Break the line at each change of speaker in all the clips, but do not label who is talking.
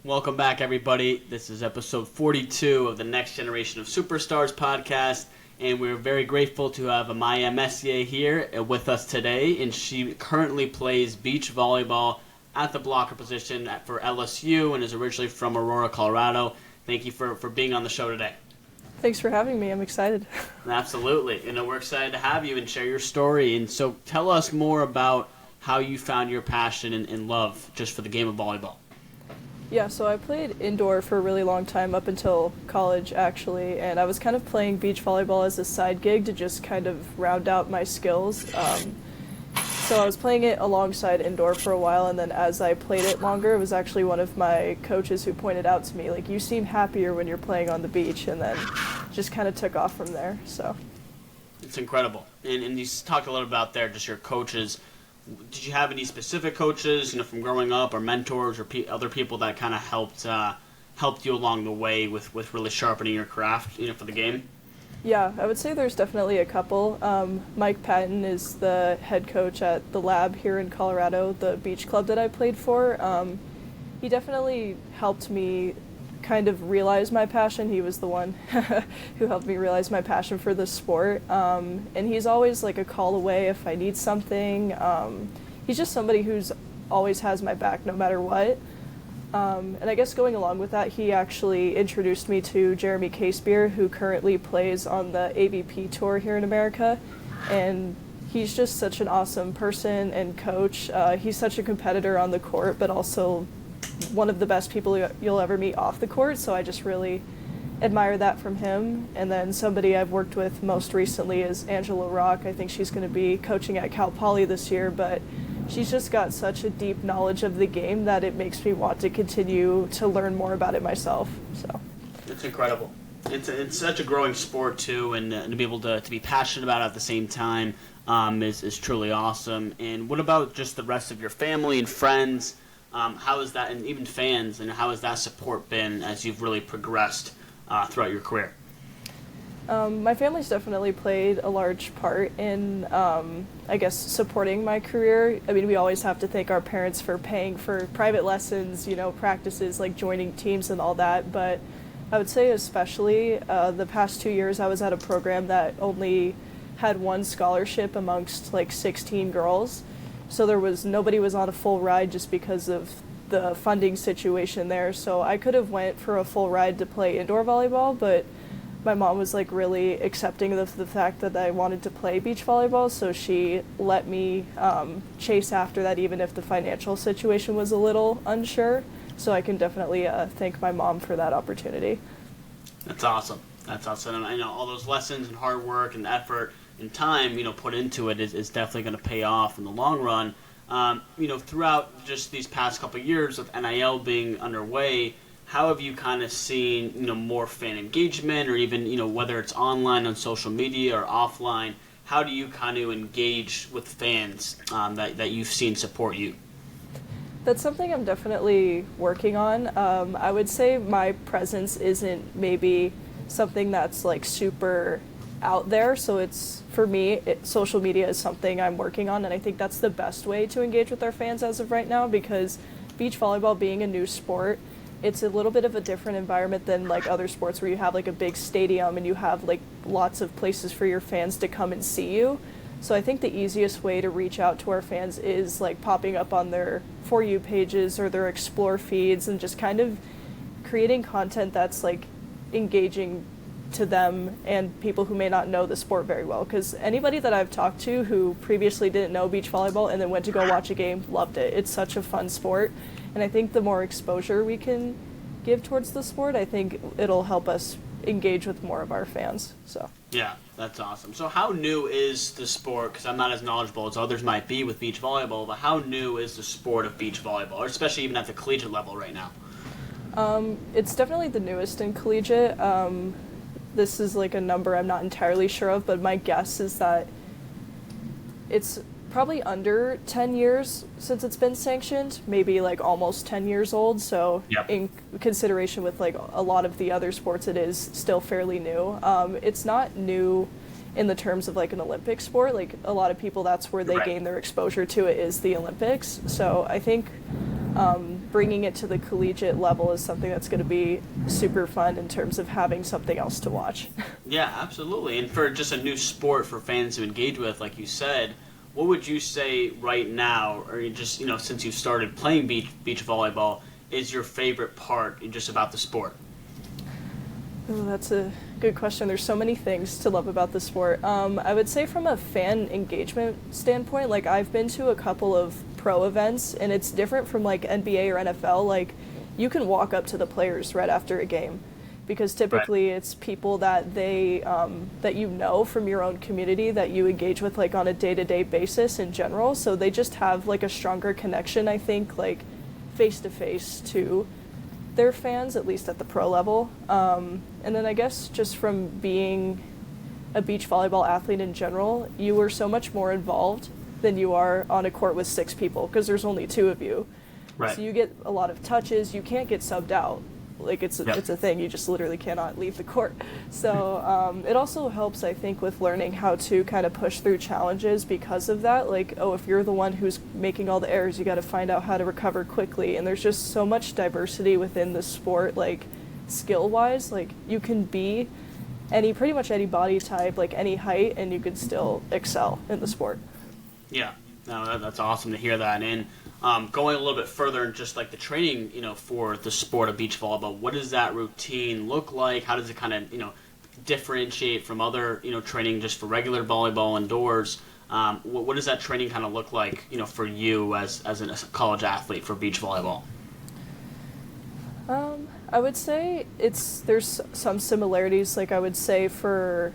Welcome back, everybody. This is episode 42 of the Next Generation of Superstars podcast, and we're very grateful to have Amaya Messier here with us today, and she currently plays beach volleyball at the blocker position for LSU and is originally from Aurora, Colorado. Thank you for being on the show today.
Thanks for having me. I'm excited.
Absolutely. We're excited to have you and share your story. And so tell us more about how you found your passion and love just for the game of volleyball.
Yeah, so I played indoor for a really long time, up until college, actually, and I was kind of playing beach volleyball as a side gig to just kind of round out my skills. So I was playing it alongside indoor for a while, and then as I played it longer, it was actually one of my coaches who pointed out to me, like, you seem happier when you're playing on the beach, and then just kind of took off from there, so.
It's incredible. And you talked a little about there, just your coaches. Did you have any specific coaches, from growing up, or mentors, or other people that kind of helped you along the way with really sharpening your craft, for the game?
Yeah, I would say there's definitely a couple. Mike Patton is the head coach at the Lab here in Colorado, the beach club that I played for. He definitely helped me kind of realize my passion. He was the one who helped me realize my passion for the sport. And he's always like a call away if I need something. He's just somebody who's always has my back no matter what. And I guess going along with that, he actually introduced me to Jeremy Casebeer, who currently plays on the AVP tour here in America. And he's just such an awesome person and coach. He's such a competitor on the court, but also one of the best people you'll ever meet off the court, so I just really admire that from him. And then somebody I've worked with most recently is Angela Rock. I think she's going to be coaching at Cal Poly this year, but she's just got such a deep knowledge of the game that it makes me want to continue to learn more about it myself. So
it's incredible. It's such a growing sport too, and to be able to be passionate about it at the same time is truly awesome. And what about just the rest of your family and friends? How is that, and even fans, and how has that support been as you've really progressed throughout your career?
My family's definitely played a large part in, I guess, supporting my career. I mean, we always have to thank our parents for paying for private lessons, practices, like joining teams and all that. But I would say especially the past 2 years, I was at a program that only had one scholarship amongst like 16 girls. So nobody was on a full ride just because of the funding situation there. So I could have went for a full ride to play indoor volleyball, but my mom was like really accepting of the fact that I wanted to play beach volleyball. So she let me chase after that, even if the financial situation was a little unsure. So I can definitely thank my mom for that opportunity.
That's awesome. And I know all those lessons and hard work and effort and time, put into it is definitely going to pay off in the long run. Throughout just these past couple of years with NIL being underway, how have you kind of seen, more fan engagement, or even, whether it's online on social media or offline, how do you kind of engage with fans that you've seen support you?
That's something I'm definitely working on. I would say my presence isn't maybe something that's like super out there, so it's, for me, social media is something I'm working on, and I think that's the best way to engage with our fans as of right now, because beach volleyball being a new sport, it's a little bit of a different environment than like other sports where you have like a big stadium and you have like lots of places for your fans to come and see you. So I think the easiest way to reach out to our fans is like popping up on their For You pages or their Explore feeds and just kind of creating content that's like engaging to them and people who may not know the sport very well, because anybody that I've talked to who previously didn't know beach volleyball and then went to go watch a game loved it. It's such a fun sport, and I think the more exposure we can give towards the sport, I think it'll help us engage with more of our fans. So
yeah, that's awesome. So how new is the sport? Because I'm not as knowledgeable as others might be with beach volleyball, but how new is the sport of beach volleyball, or especially even at the collegiate level right now?
It's definitely the newest in collegiate. This is like a number I'm not entirely sure of, but my guess is that it's probably under 10 years since it's been sanctioned, maybe like almost 10 years old. So
yep.
In consideration with like a lot of the other sports, it is still fairly new. It's not new in the terms of like an Olympic sport. Like a lot of people, that's where they
right.
gain their exposure to it, is the Olympics. So I think bringing it to the collegiate level is something that's going to be super fun in terms of having something else to watch.
Yeah, absolutely. And for just a new sport for fans to engage with, like you said, what would you say right now, or just, since you started playing beach volleyball, is your favorite part just about the sport?
Oh, that's a good question. There's so many things to love about the sport. I would say from a fan engagement standpoint, like I've been to a couple of pro events, and it's different from like NBA or NFL. Like you can walk up to the players right after a game, because typically it's people that that you know from your own community that you engage with like on a day-to-day basis in general. So they just have like a stronger connection, I think, like face-to-face to their fans, at least at the pro level. And then I guess just from being a beach volleyball athlete in general, you are so much more involved than you are on a court with 6 people, because there's only 2 of you.
Right.
So you get a lot of touches. You can't get subbed out. Like it's a thing. You just literally cannot leave the court. So it also helps, I think, with learning how to kind of push through challenges because of that. Like, oh, if you're the one who's making all the errors, you got to find out how to recover quickly. And there's just so much diversity within the sport, like skill-wise. Like you can be pretty much any body type, like any height, and you can still excel in the sport.
Yeah, no, that's awesome to hear that. And going a little bit further in just like the training, for the sport of beach volleyball, what does that routine look like? How does it kind of, differentiate from other, training just for regular volleyball indoors? What does that training kind of look like, for you as a college athlete for beach volleyball?
I would say there's some similarities. Like I would say for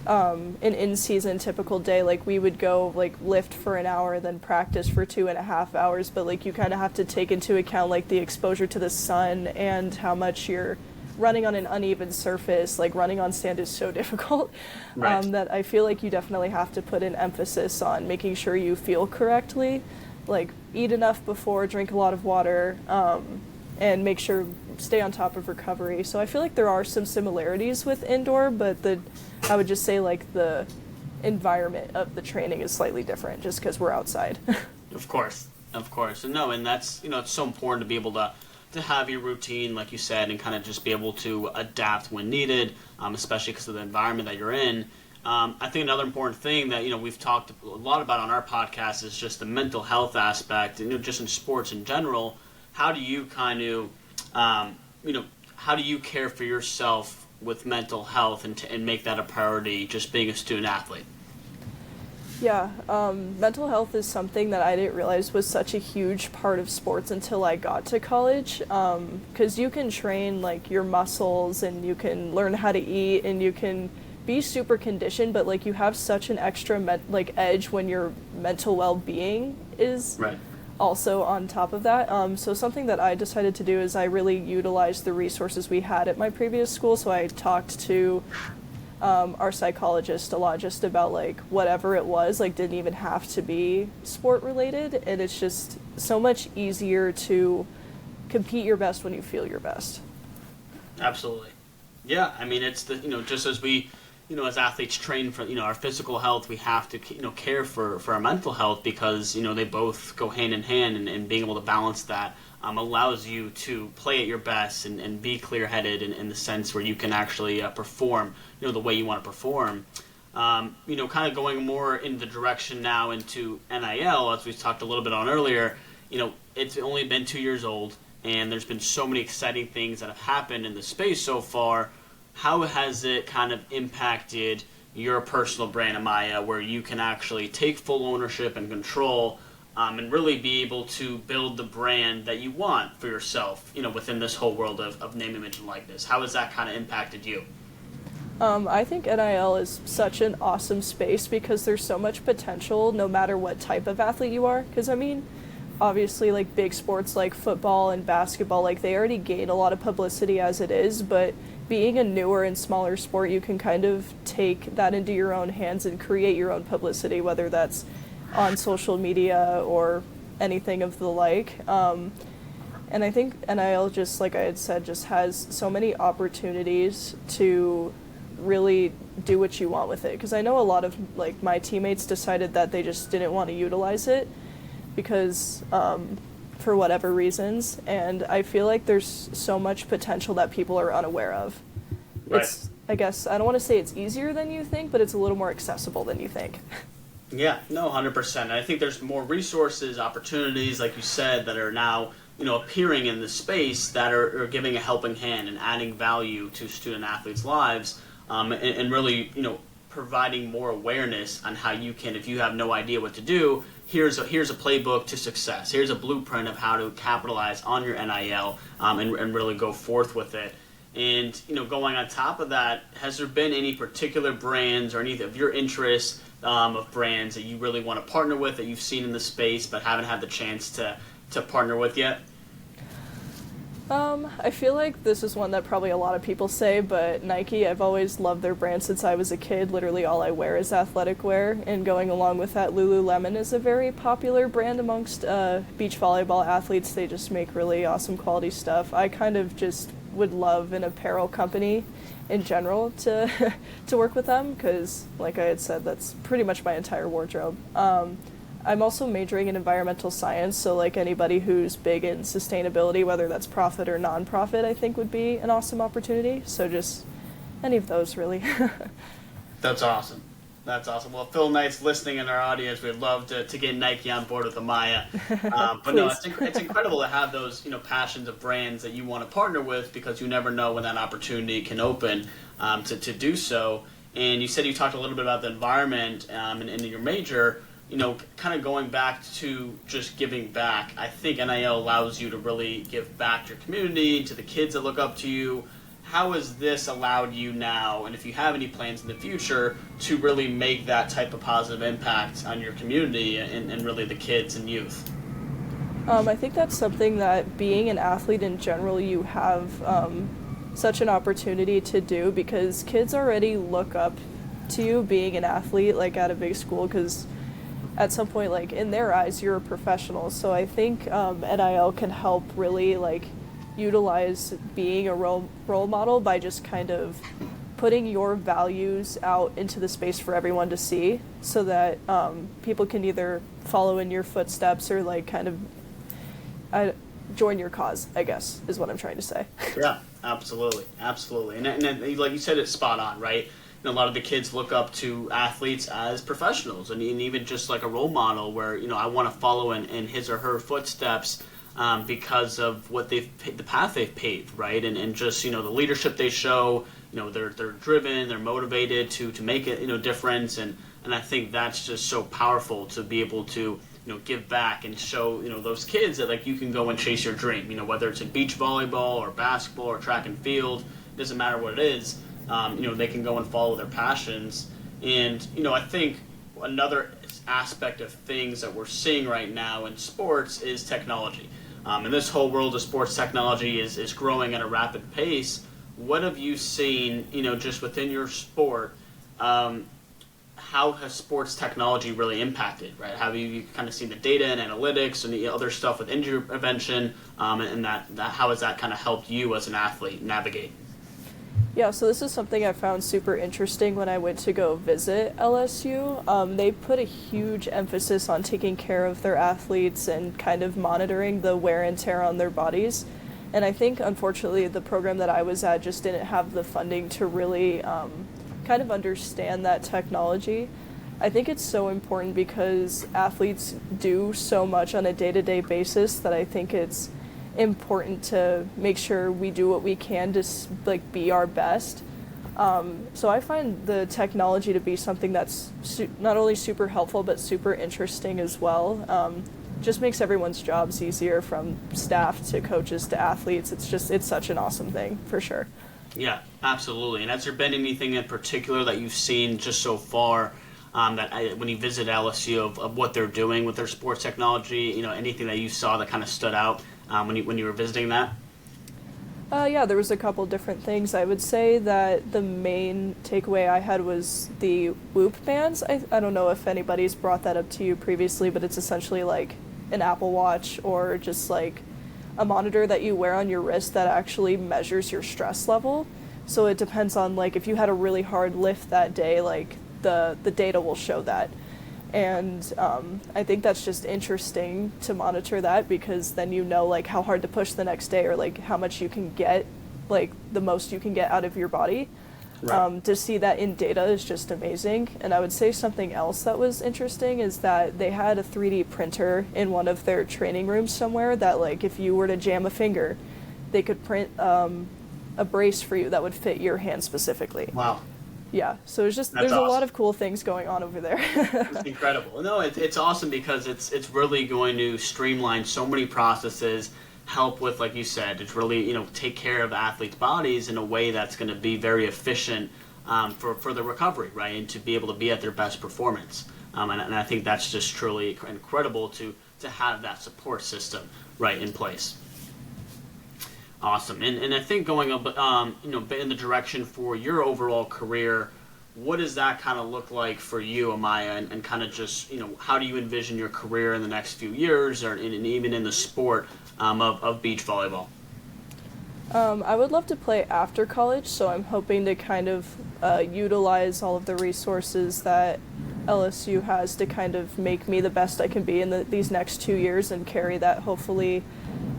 an in-season typical day, like we would go like lift for an hour, then practice for 2.5 hours, but like you kind of have to take into account like the exposure to the sun and how much you're running on an uneven surface. Like running on sand is so difficult.
Right.
That I feel like you definitely have to put an emphasis on making sure you feel correctly, like eat enough before, drink a lot of water, and make sure stay on top of recovery. So I feel like there are some similarities with indoor, but I would just say like the environment of the training is slightly different just because we're outside.
Of course. And no, and that's, it's so important to be able to have your routine, like you said, and kind of just be able to adapt when needed, especially because of the environment that you're in. I think another important thing that, we've talked a lot about on our podcast is just the mental health aspect, and just in sports in general. How do you kind of, how do you care for yourself with mental health and make that a priority just being a student athlete?
Yeah, mental health is something that I didn't realize was such a huge part of sports until I got to college, because you can train like your muscles and you can learn how to eat and you can be super conditioned, but like you have such an extra edge when your mental well-being is also on top of that. So something that I decided to do is I really utilized the resources we had at my previous school. So I talked to our psychologist a lot just about like whatever it was, like didn't even have to be sport related, and it's just so much easier to compete your best when you feel your best. Absolutely.
Yeah, I mean it's the just as we as athletes train for our physical health, we have to care for our mental health, because they both go hand in hand, and being able to balance that allows you to play at your best and be clear-headed in the sense where you can actually perform the way you want to perform. Kind of going more in the direction now into NIL, as we talked a little bit on earlier. It's only been 2 years old, and there's been so many exciting things that have happened in the space so far. How has it kind of impacted your personal brand, Amaya, where you can actually take full ownership and control, and really be able to build the brand that you want for yourself, within this whole world of name, image, and likeness? How has that kind of impacted you?
I think NIL is such an awesome space because there's so much potential no matter what type of athlete you are. Because, I mean, obviously, like, big sports like football and basketball, like, they already gain a lot of publicity as it is, but being a newer and smaller sport, you can kind of take that into your own hands and create your own publicity, whether that's on social media or anything of the like. And I think NIL, just like I had said, just has so many opportunities to really do what you want with it. Because I know a lot of like my teammates decided that they just didn't want to utilize it because for whatever reasons, and I feel like there's so much potential that people are unaware of.
Right.
I guess, I don't want to say it's easier than you think, but it's a little more accessible than you think.
Yeah, no, 100%. I think there's more resources, opportunities, like you said, that are now, appearing in the space that are giving a helping hand and adding value to student athletes' lives, and really, providing more awareness on how you can, if you have no idea what to do, here's a playbook to success. Here's a blueprint of how to capitalize on your NIL, and really go forth with it. And, going on top of that, has there been any particular brands or any of your interests of brands that you really want to partner with that you've seen in the space but haven't had the chance to partner with yet?
I feel like this is one that probably a lot of people say, but Nike, I've always loved their brand since I was a kid. Literally all I wear is athletic wear, and going along with that, Lululemon is a very popular brand amongst beach volleyball athletes. They just make really awesome quality stuff. I kind of just would love an apparel company in general to to work with them, because like I had said, that's pretty much my entire wardrobe. I'm also majoring in environmental science, so like anybody who's big in sustainability, whether that's profit or non-profit, I think would be an awesome opportunity. So just any of those, really.
That's awesome. That's awesome. Well, Phil Knight's listening in our audience. We'd love to get Nike on board with Amaya. But no, it's incredible to have those passions of brands that you want to partner with, because you never know when that opportunity can open to do so. And you said you talked a little bit about the environment in your major. Kind of going back to just giving back. I think NIL allows you to really give back to your community, to the kids that look up to you. How has this allowed you now, and if you have any plans in the future, to really make that type of positive impact on your community and really the kids and youth?
I think that's something that, being an athlete in general, you have such an opportunity to do, because kids already look up to you being an athlete, like at a big school, because at some point, like in their eyes, you're a professional. So I think NIL can help really like utilize being a role model by just kind of putting your values out into the space for everyone to see, so that people can either follow in your footsteps or like kind of join your cause, I guess, is what I'm trying to say.
Yeah, absolutely. And like you said, it's spot on, right? A lot of the kids look up to athletes as professionals, and even just like a role model where, I want to follow in his or her footsteps because of what the path they've paved, right? And just, the leadership they show, they're driven, they're motivated to make a difference. And I think that's just so powerful to be able to, give back and show, those kids that like you can go and chase your dream, whether it's in beach volleyball or basketball or track and field, it doesn't matter what it is. They can go and follow their passions. And, I think another aspect of things that we're seeing right now in sports is technology. And this whole world of sports technology is growing at a rapid pace. What have you seen, just within your sport? How has sports technology really impacted, right? Have you kind of seen the data and analytics and the other stuff with injury prevention, and that how has that kind of helped you as an athlete navigate?
Yeah, so this is something I found super interesting when I went to go visit LSU. They put a huge emphasis on taking care of their athletes and kind of monitoring the wear and tear on their bodies. And I think, unfortunately, the program that I was at just didn't have the funding to really kind of understand that technology. I think it's so important because athletes do so much on a day-to-day basis that I think it's important to make sure we do what we can to like be our best. So I find the technology to be something that's not only super helpful but super interesting as well. Just makes everyone's jobs easier, from staff to coaches to athletes. It's such an awesome thing, for sure.
Yeah, absolutely. And has there been anything in particular that you've seen just so far when you visit LSU of what they're doing with their sports technology? Anything that you saw that kind of stood out when you were visiting that?
Yeah, there was a couple different things. I would say that the main takeaway I had was the Whoop bands. I don't know if anybody's brought that up to you previously, but it's essentially like an Apple Watch or just like a monitor that you wear on your wrist that actually measures your stress level. So it depends on like if you had a really hard lift that day, like the data will show that. And I think that's just interesting to monitor that, because then you know like how hard to push the next day, or like how much you can get, like the most you can get out of your body.
Right.
To see that in data is just amazing. And I would say something else that was interesting is that they had a 3D printer in one of their training rooms somewhere that, like, if you were to jam a finger, they could print a brace for you that would fit your hand specifically.
Wow.
Yeah, so it's just,
That's
there's
awesome.
a lot of cool things going on over there.
It's incredible. No, it's awesome because it's really going to streamline so many processes, help with, like you said, it's really, take care of athletes' bodies in a way that's going to be very efficient for the recovery, right, and to be able to be at their best performance. And I think that's just truly incredible to have that support system right in place. Awesome. And I think going up, in the direction for your overall career, what does that kind of look like for you, Amaya, and kind of just, how do you envision your career in the next few years, or even in the sport of beach volleyball?
I would love to play after college, so I'm hoping to kind of utilize all of the resources that LSU has to kind of make me the best I can be in these next 2 years, and carry that hopefully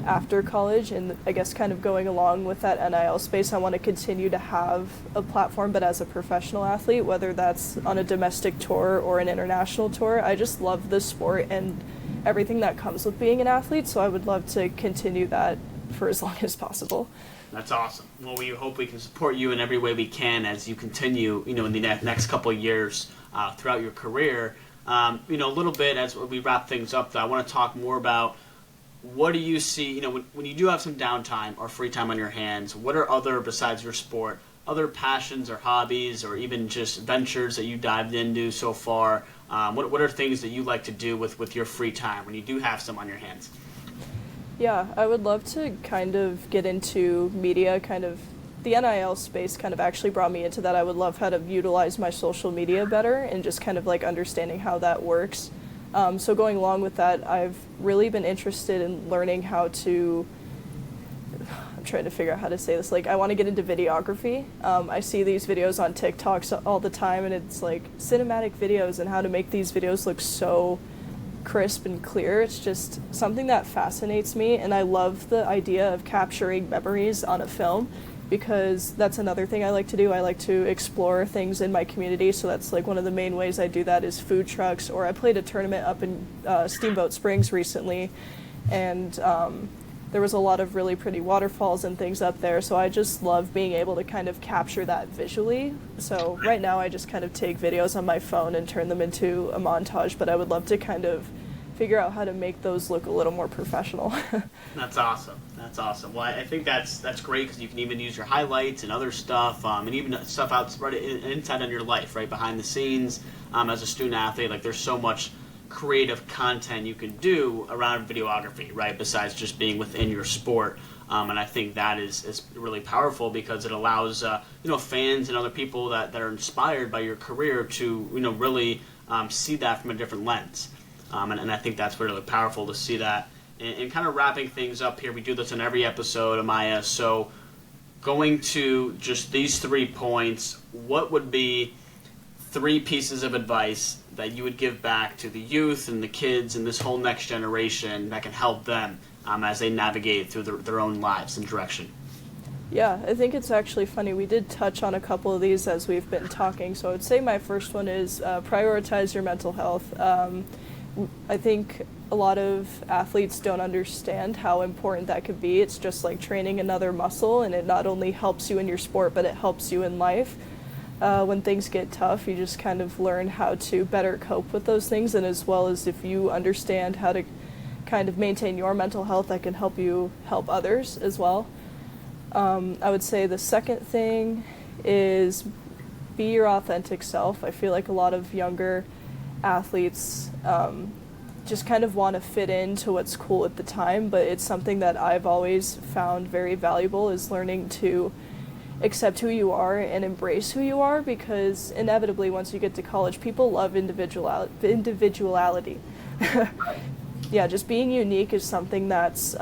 after college. And I guess kind of going along with that NIL space, I want to continue to have a platform, but as a professional athlete, whether that's on a domestic tour or an international tour. I just love the sport and everything that comes with being an athlete, so I would love to continue that for as long as possible.
That's awesome. Well, we hope we can support you in every way we can as you continue, in the next couple of years throughout your career. A little bit as we wrap things up, though, I want to talk more about what do you see, when you do have some downtime or free time on your hands, what are other, besides your sport, other passions or hobbies or even just ventures that you dived into so far? What are things that you like to do with your free time when you do have some on your hands?
Yeah, I would love to kind of get into media, kind of the NIL space kind of actually brought me into that. I would love how to utilize my social media better and just kind of like understanding how that works. So going along with that, I've really been interested in learning how to, I'm trying to figure out how to say this, like I want to get into videography. I see these videos on TikToks all the time, and it's like cinematic videos and how to make these videos look so crisp and clear. It's just something that fascinates me, and I love the idea of capturing memories on a film, because that's another thing I like to do. I like to explore things in my community, so that's like one of the main ways I do that is food trucks, or I played a tournament up in Steamboat Springs recently, and there was a lot of really pretty waterfalls and things up there, so I just love being able to kind of capture that visually. So right now I just kind of take videos on my phone and turn them into a montage, but I would love to kind of figure out how to make those look a little more professional.
That's awesome. That's awesome. Well, I think that's great because you can even use your highlights and other stuff, and even stuff outside inside on your life, right behind the scenes. As a student athlete, like there's so much creative content you can do around videography, right? Besides just being within your sport, and I think that is really powerful because it allows fans and other people that are inspired by your career to really see that from a different lens. And I think that's really powerful to see that. And kind of wrapping things up here, we do this in every episode, Amaya. So going to just these 3 points, what would be 3 pieces of advice that you would give back to the youth and the kids and this whole next generation that can help them as they navigate through their own lives and direction?
Yeah, I think it's actually funny. We did touch on a couple of these as we've been talking. So I would say my first one is prioritize your mental health. I think a lot of athletes don't understand how important that could be. It's just like training another muscle, and it not only helps you in your sport, but it helps you in life. When things get tough, you just kind of learn how to better cope with those things, and as well as if you understand how to kind of maintain your mental health, that can help you help others as well. I would say the second thing is be your authentic self. I feel like a lot of younger athletes just kind of want to fit into what's cool at the time, but it's something that I've always found very valuable, is learning to accept who you are and embrace who you are, because inevitably once you get to college, people love individuality. Yeah, just being unique is something that's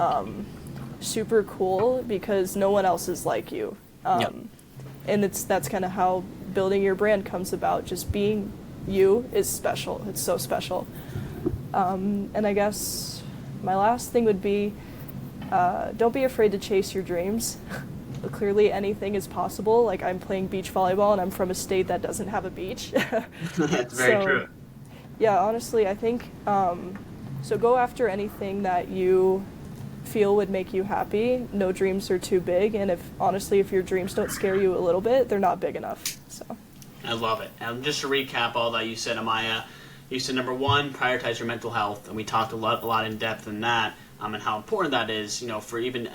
super cool because no one else is like you.
Yep.
And that's kind of how building your brand comes about, just being you is special. It's so special. And I guess my last thing would be, don't be afraid to chase your dreams. Clearly anything is possible. Like, I'm playing beach volleyball and I'm from a state that doesn't have a beach.
That's very true.
Yeah, honestly, I think, so go after anything that you feel would make you happy. No dreams are too big, and if your dreams don't scare you a little bit, they're not big enough. So
I love it. And just to recap all that you said, Amaya, you said number one, prioritize your mental health, and we talked a lot in depth in that, and how important that is, for even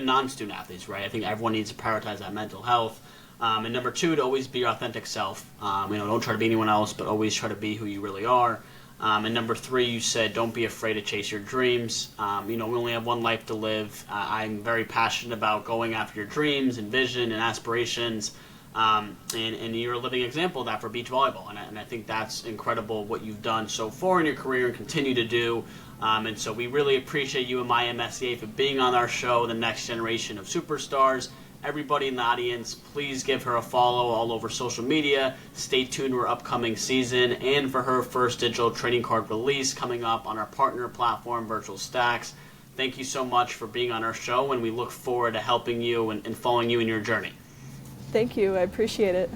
non-student athletes, right? I think everyone needs to prioritize that mental health. And number two, to always be your authentic self. Don't try to be anyone else, but always try to be who you really are. And number three, you said don't be afraid to chase your dreams. We only have one life to live. I'm very passionate about going after your dreams and vision and aspirations. And you're a living example of that for beach volleyball. And I think that's incredible what you've done so far in your career and continue to do. And so we really appreciate you, Amaya Messier, for being on our show, The Next Generation of Superstars. Everybody in the audience, please give her a follow all over social media. Stay tuned to her upcoming season and for her first digital trading card release coming up on our partner platform, Virtual Stacks. Thank you so much for being on our show, and we look forward to helping you and following you in your journey.
thank you. I appreciate it.